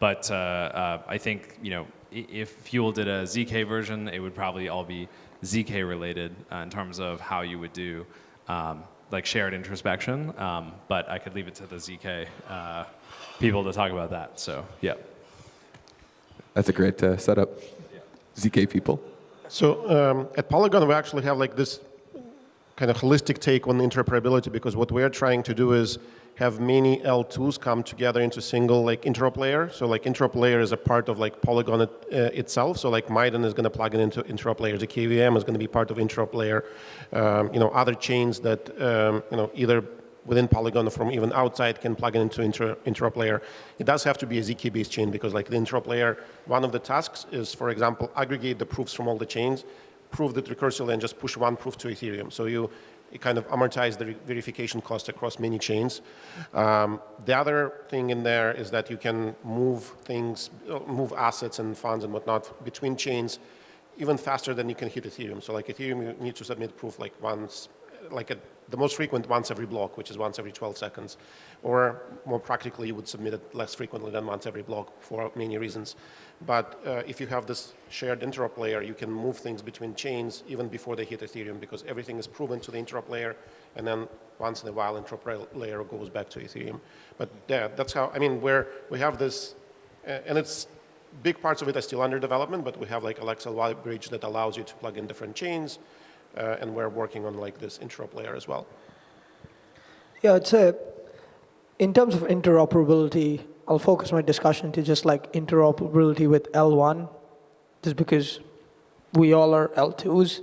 But I think, you know, if Fuel did a ZK version, it would probably all be ZK related in terms of how you would do like shared introspection. But I could leave it to the ZK people to talk about that. So yeah. That's a great setup. ZK people. So at Polygon, we actually have like this kind of holistic take on interoperability, because what we're trying to do is have many L2s come together into single like interop layer. So like interop layer is a part of like Polygon itself. So like Miden is going to plug it into interop layer. The KVM is going to be part of interop layer. You know, other chains that you know, either within Polygon or from even outside can plug it into interop layer. It does have to be a ZK-based chain, because like the interop layer, one of the tasks is, for example, aggregate the proofs from all the chains, prove it recursively, and just push one proof to Ethereum. So you kind of amortize the verification cost across many chains. The other thing in there is that you can move things, move assets and funds and whatnot between chains even faster than you can hit Ethereum. So like Ethereum, you need to submit proof like once, like the most frequent once every block, which is once every 12 seconds. Or more practically, you would submit it less frequently than once every block for many reasons. But if you have this shared interop layer, you can move things between chains even before they hit Ethereum, because everything is proven to the interop layer, and then once in a while, interop layer goes back to Ethereum. But yeah, that's how, I mean, we have this, and it's, big parts of it are still under development, but we have like LXLY bridge that allows you to plug in different chains, and we're working on like this interop layer as well. Yeah, it's in terms of interoperability, I'll focus my discussion to just like interoperability with L1, just because we all are L2s.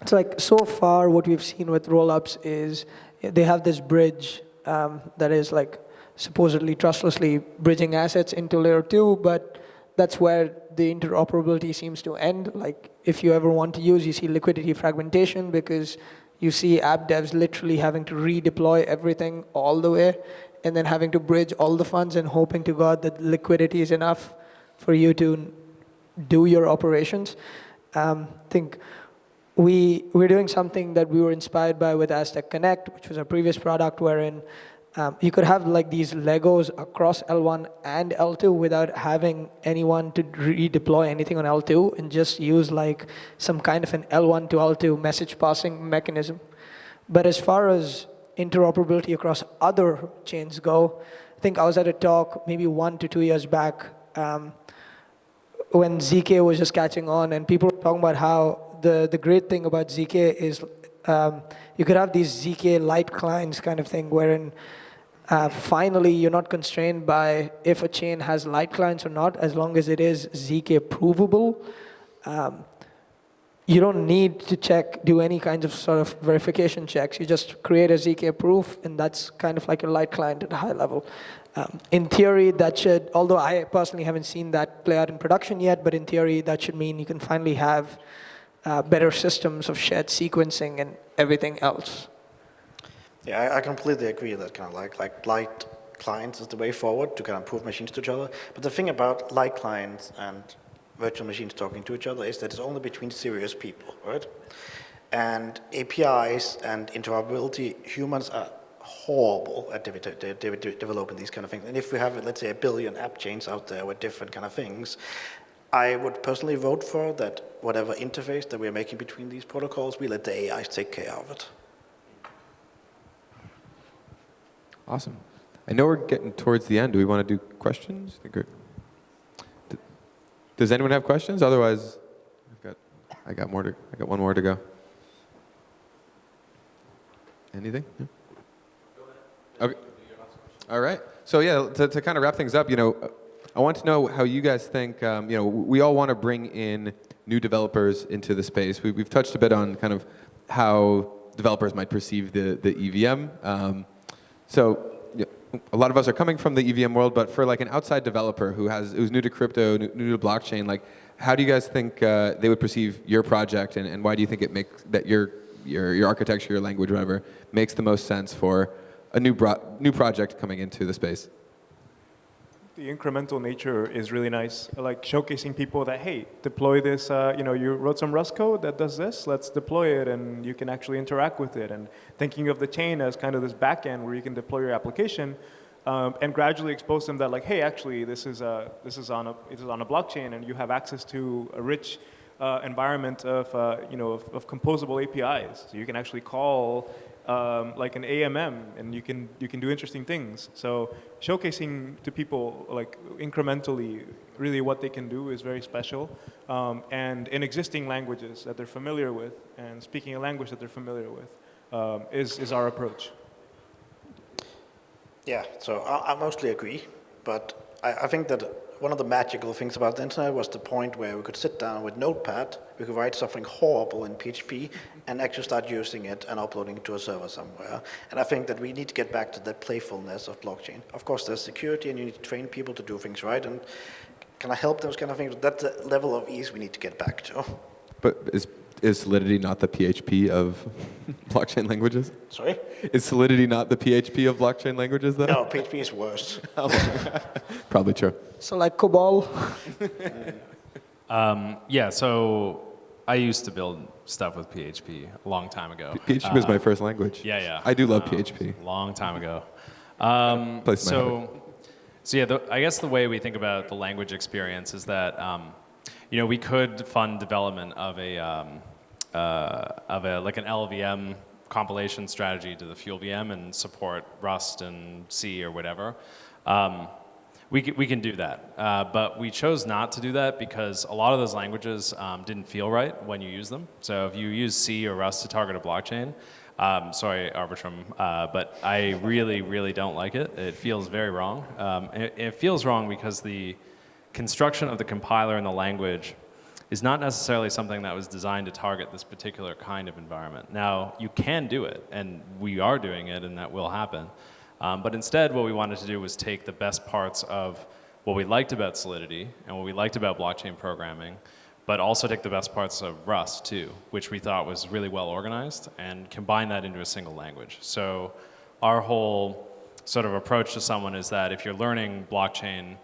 It's like so far what we've seen with rollups is they have this bridge that is like supposedly trustlessly bridging assets into layer 2, but that's where the interoperability seems to end. Like if you ever want to use, you see liquidity fragmentation, because you see app devs literally having to redeploy everything all the way and then having to bridge all the funds and hoping to God that liquidity is enough for you to do your operations. I think we're doing something that we were inspired by with Aztec Connect, which was our previous product, wherein you could have like these Legos across L1 and L2 without having anyone to redeploy anything on L2, and just use like some kind of an L1 to L2 message passing mechanism. But as far as interoperability across other chains go, I think I was at a talk maybe 1 to 2 years back when ZK was just catching on, and people were talking about how the great thing about ZK is you could have these ZK light clients kind of thing, wherein finally you're not constrained by if a chain has light clients or not, as long as it is ZK provable. You don't need to do any kinds of sort of verification checks. You just create a ZK proof, and that's kind of like a light client at a high level. In theory, that should, although I personally haven't seen that play out in production yet, but in theory, that should mean you can finally have better systems of shared sequencing and everything else. Yeah, I completely agree that kind of like light clients is the way forward to kind of prove machines to each other. But the thing about light clients and virtual machines talking to each other is that it's only between serious people, right? And APIs and interoperability, humans are horrible at developing these kind of things. And if we have, let's say, 1 billion app chains out there with different kind of things, I would personally vote for that whatever interface that we're making between these protocols, we let the AIs take care of it. Awesome. I know we're getting towards the end. Do we want to do questions? Does anyone have questions? Otherwise, I got one more to go. Anything? No? Okay. All right. So yeah, to kind of wrap things up, I want to know how you guys think. We all want to bring in new developers into the space. We've touched a bit on kind of how developers might perceive the EVM. So a lot of us are coming from the EVM world, but for like an outside developer who's new to crypto, new to blockchain, like how do you guys think they would perceive your project, and why do you think it makes that your architecture, your language, whatever, makes the most sense for a new project coming into the space? The incremental nature is really nice, like showcasing people that, hey, deploy this, you wrote some Rust code that does this, let's deploy it, and you can actually interact with it. And thinking of the chain as kind of this backend where you can deploy your application, and gradually expose them that, like, hey, actually, this is on a blockchain, and you have access to a rich environment of composable APIs. So you can actually call like an AMM, and you can do interesting things. So showcasing to people like incrementally really what they can do is very special, and in existing languages that they're familiar with and speaking a language that they're familiar with is our approach. Yeah, so I mostly agree, but I think that one of the magical things about the internet was the point where we could sit down with Notepad, we could write something horrible in PHP, and actually start using it and uploading it to a server somewhere. And I think that we need to get back to that playfulness of blockchain. Of course, there's security, and you need to train people to do things right, and can I help those kind of things? That's the level of ease we need to get back to. But is Solidity not the PHP of blockchain languages? Sorry? Is Solidity not the PHP of blockchain languages, though? No, PHP is worse. Probably true. So like COBOL. Yeah, so I used to build stuff with PHP a long time ago. PHP was my first language. Yeah. I do love PHP. Long time ago. I guess the way we think about the language experience is that we could fund development of an LLVM compilation strategy to the Fuel VM and support Rust and C or whatever. We can do that, but we chose not to do that because a lot of those languages didn't feel right when you use them. So if you use C or Rust to target a blockchain, sorry, Arbitrum, but I really, really don't like it. It feels very wrong. It feels wrong because the construction of the compiler and the language is not necessarily something that was designed to target this particular kind of environment. Now, you can do it, and we are doing it, and that will happen. But instead, what we wanted to do was take the best parts of what we liked about Solidity and what we liked about blockchain programming, but also take the best parts of Rust, too, which we thought was really well organized, and combine that into a single language. So our whole sort of approach to someone is that if you're learning blockchain,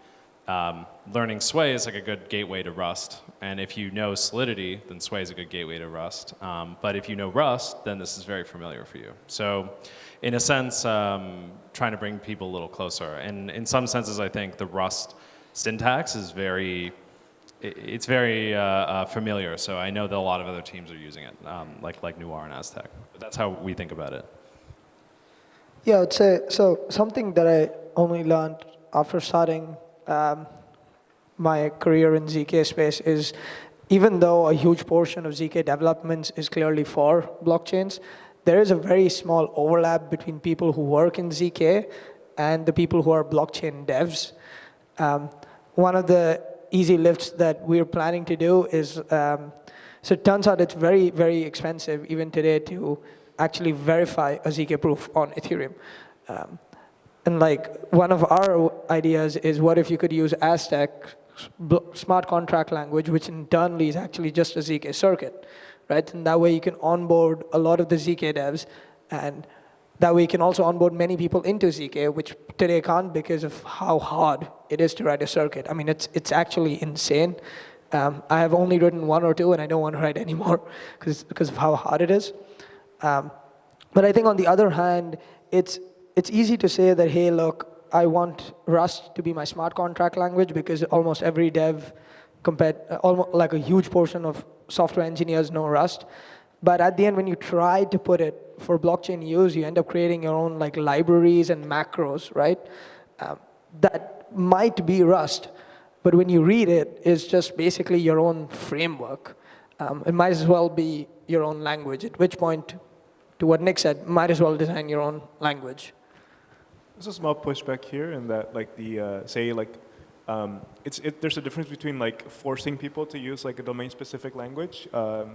learning Sway is like a good gateway to Rust, and if you know Solidity, then Sway is a good gateway to Rust. But if you know Rust, then this is very familiar for you. So in a sense, trying to bring people a little closer. And in some senses, I think the Rust syntax is very familiar. So I know that a lot of other teams are using it, like Noir and Aztec. But that's how we think about it. Yeah, I would say, so something that I only learned after starting my career in ZK space is, even though a huge portion of ZK developments is clearly for blockchains, there is a very small overlap between people who work in ZK and the people who are blockchain devs. One of the easy lifts that we're planning to do is, so it turns out it's very, very expensive even today to actually verify a ZK proof on Ethereum. And like one of our ideas is, what if you could use Aztec smart contract language, which internally is actually just a ZK circuit, right? And that way you can onboard a lot of the ZK devs, and that way you can also onboard many people into ZK, which today can't because of how hard it is to write a circuit. I mean, it's actually insane. I have only written one or two, and I don't want to write any more because of how hard it is. But I think on the other hand, it's easy to say that, hey, look, I want Rust to be my smart contract language because almost every dev compared, almost like a huge portion of software engineers know Rust. But at the end, when you try to put it for blockchain use, you end up creating your own like libraries and macros, right? That might be Rust, but when you read it, it's just basically your own framework. It might as well be your own language, at which point, to what Nick said, might as well design your own language. There's a small pushback here in that, like there's a difference between like forcing people to use like a domain-specific language, to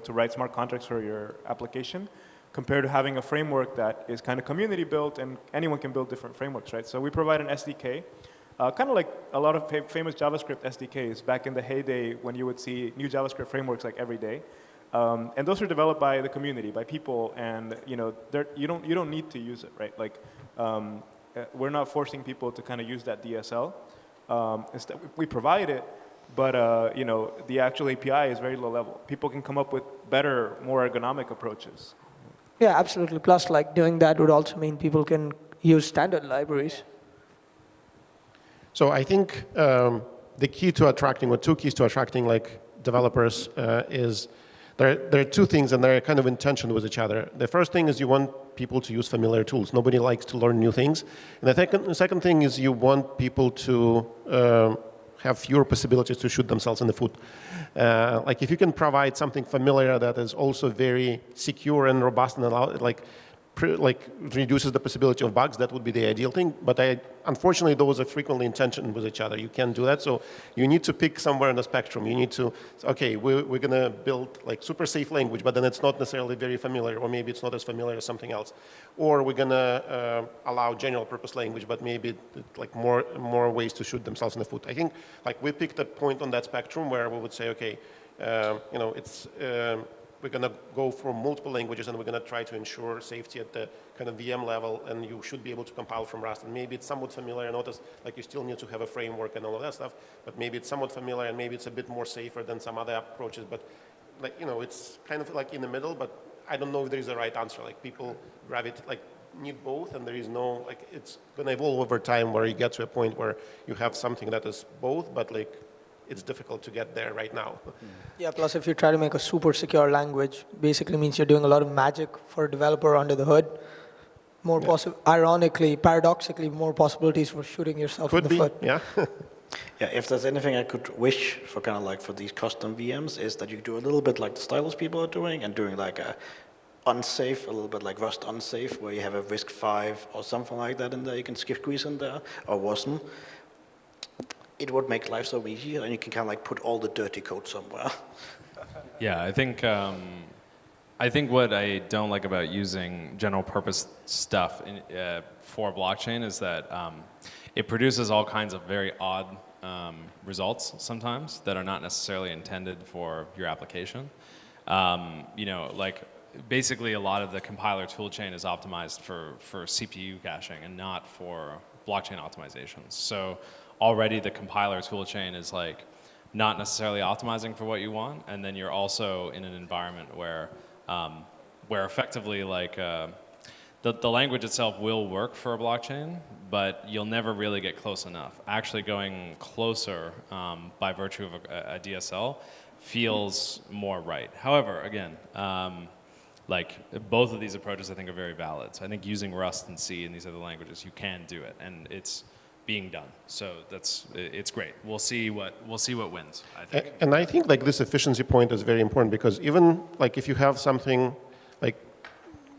write smart contracts for your application, compared to having a framework that is kind of community built and anyone can build different frameworks, right? So we provide an SDK, kind of like a lot of famous JavaScript SDKs back in the heyday when you would see new JavaScript frameworks like every day. And those are developed by the community, by people, and you don't need to use it, right? Like we're not forcing people to kind of use that DSL. Instead, we provide it, but the actual API is very low level. People can come up with better, more ergonomic approaches. Yeah, absolutely. Plus, like doing that would also mean people can use standard libraries. So I think the key to attracting, or two keys to attracting like developers is there are two things, and they're kind of in tension with each other. The first thing is you want people to use familiar tools. Nobody likes to learn new things. And the second thing is you want people to have fewer possibilities to shoot themselves in the foot. Like if you can provide something familiar that is also very secure and robust and reduces the possibility of bugs, that would be the ideal thing. But unfortunately, those are frequently in tension with each other. You can't do that. So you need to pick somewhere in the spectrum. You need to, okay, we're going to build like super safe language, but then it's not necessarily very familiar, or maybe it's not as familiar as something else. Or we're going to allow general purpose language, but maybe like more ways to shoot themselves in the foot. I think like we picked a point on that spectrum where we would say, okay, we're going to go for multiple languages, and we're going to try to ensure safety at the kind of VM level, and you should be able to compile from Rust. And maybe it's somewhat familiar. Notice, like you still need to have a framework and all of that stuff, but maybe it's somewhat familiar, and maybe it's a bit more safer than some other approaches. But like it's kind of like in the middle. But I don't know if there is a right answer. Like people need both, and there is no it's going to evolve over time where you get to a point where you have something that is both, but like it's difficult to get there right now. Yeah, plus if you try to make a super secure language, basically means you're doing a lot of magic for a developer under the hood. Ironically, paradoxically, more possibilities for shooting yourself in the foot. Yeah. Yeah, if there's anything I could wish for kind of like for these custom VMs is that you do a little bit like the stylus people are doing, and doing like a unsafe, a little bit like Rust unsafe, where you have a risk 5 or something like that in there, you can squeeze in there, or WASM. It would make life so easier, and you can kind of like put all the dirty code somewhere. Yeah, I think what I don't like about using general purpose stuff for blockchain is that it produces all kinds of very odd results sometimes that are not necessarily intended for your application. Like basically a lot of the compiler toolchain is optimized for CPU caching and not for blockchain optimizations. So already the compiler toolchain is like not necessarily optimizing for what you want, and then you're also in an environment where effectively like the language itself will work for a blockchain, but you'll never really get close enough. Actually going closer by virtue of a DSL feels more right. However, again, like both of these approaches I think are very valid. So I think using Rust and C and these other languages, you can do it, and it's being done. So it's great. We'll see what wins, I think. And I think like this efficiency point is very important, because even like if you have something like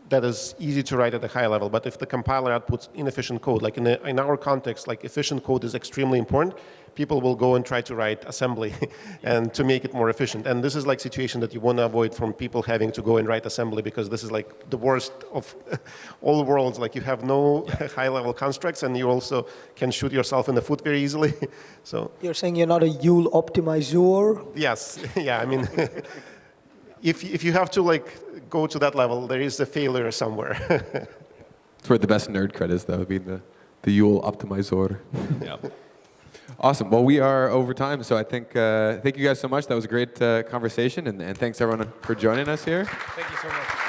that is easy to write at a high level, but if the compiler outputs inefficient code, like in our context, like efficient code is extremely important, people will go and try to write assembly and to make it more efficient. And this is like situation that you want to avoid, from people having to go and write assembly, because this is like the worst of all worlds. Like you have no high level constructs, and you also can shoot yourself in the foot very easily. So you're saying you're not a Yule optimizer? Yes, yeah, I mean, if you have to like go to that level, there is a failure somewhere. It's where the best nerd cred is, though, being the Yule optimizer. Yeah. Awesome. Well, we are over time, so I think thank you guys so much. That was a great conversation, and thanks everyone for joining us here. Thank you so much.